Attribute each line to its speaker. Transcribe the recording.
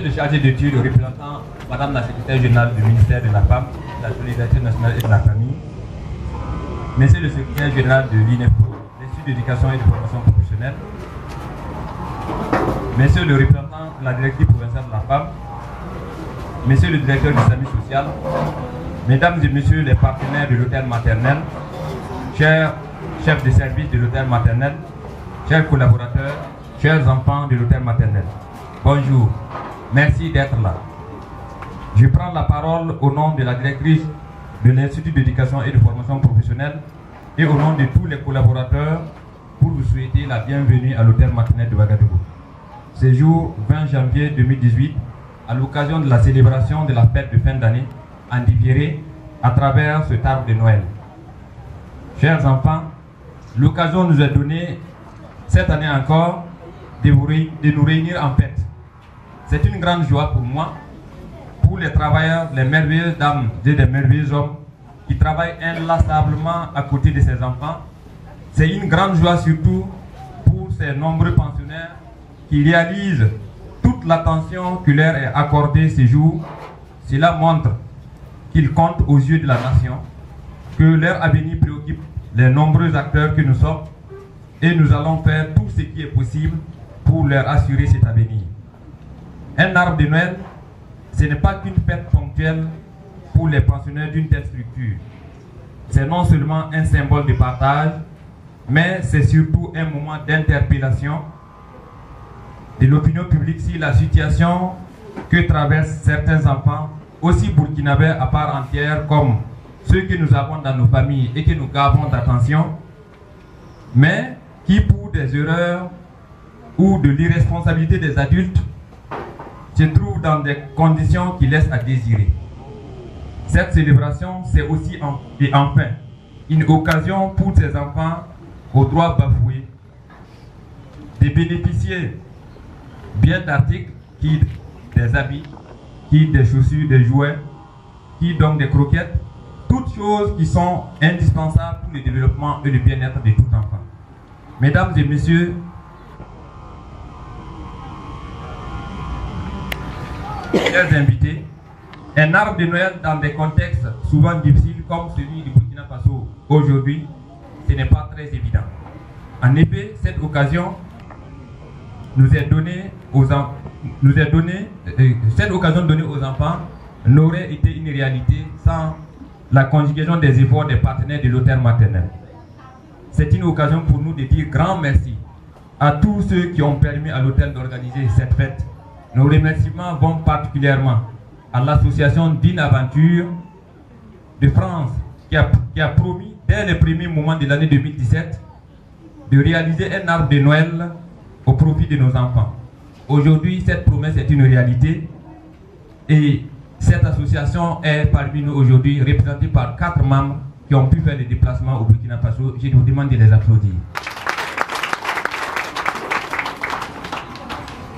Speaker 1: Monsieur le chargé d'études, représentant Madame la secrétaire générale du ministère de la Femme, de la Solidarité nationale et de la Famille, Monsieur le secrétaire général de l'INEFO, l'Institut d'éducation et de formation professionnelle, Monsieur le représentant de la directrice provinciale de la Femme, Monsieur le directeur du service social, Mesdames et Messieurs les partenaires de l'hôtel maternel, chers chefs de service de l'hôtel maternel, chers collaborateurs, chers enfants de l'hôtel maternel, bonjour, merci d'être là. Je prends la parole au nom de la directrice de l'Institut d'éducation et de formation professionnelle et au nom de tous les collaborateurs pour vous souhaiter la bienvenue à l'hôtel maternel de Ouagadougou. Ce jour 20 janvier 2018, à l'occasion de la célébration de la fête de fin d'année, en différé à travers ce arbre de Noël. Chers enfants, l'occasion nous est donnée cette année encore de nous réunir en fête. C'est une grande joie pour moi, pour les travailleurs, les merveilleuses dames et les merveilleux hommes qui travaillent inlassablement à côté de ces enfants. C'est une grande joie surtout pour ces nombreux pensionnaires qui réalisent toute l'attention qui leur est accordée ces jours. Cela montre qu'ils comptent aux yeux de la nation, que leur avenir préoccupe les nombreux acteurs que nous sommes et nous allons faire tout ce qui est possible pour leur assurer cet avenir. Un arbre de Noël, ce n'est pas qu'une fête ponctuelle pour les pensionnaires d'une telle structure. C'est non seulement un symbole de partage, mais c'est surtout un moment d'interpellation de l'opinion publique sur la situation que traversent certains enfants, aussi burkinabés à part entière comme ceux que nous avons dans nos familles et que nous gardons d'attention, mais qui pour des erreurs ou de l'irresponsabilité des adultes se trouvent dans des conditions qui laissent à désirer. Cette célébration, c'est aussi et enfin une occasion pour ces enfants aux droits bafoués de bénéficier bien d'articles, qui des habits, qui des chaussures, des jouets, qui donc des croquettes, toutes choses qui sont indispensables pour le développement et le bien-être de tout enfant. Mesdames et messieurs, chers invités, un arbre de Noël dans des contextes souvent difficiles comme celui du Burkina Faso aujourd'hui, ce n'est pas très évident. En effet, cette occasion nous est donnée cette occasion donnée aux enfants n'aurait été une réalité sans la conjugaison des efforts des partenaires de l'hôtel maternel. C'est une occasion pour nous de dire grand merci à tous ceux qui ont permis à l'hôtel d'organiser cette fête. Nos remerciements vont particulièrement à l'association Dine Aventure de France qui a promis dès les premiers moments de l'année 2017 de réaliser un arbre de Noël au profit de nos enfants. Aujourd'hui, cette promesse est une réalité et cette association est parmi nous aujourd'hui représentée par 4 membres qui ont pu faire le déplacement au Burkina Faso. Je vous demande de les applaudir.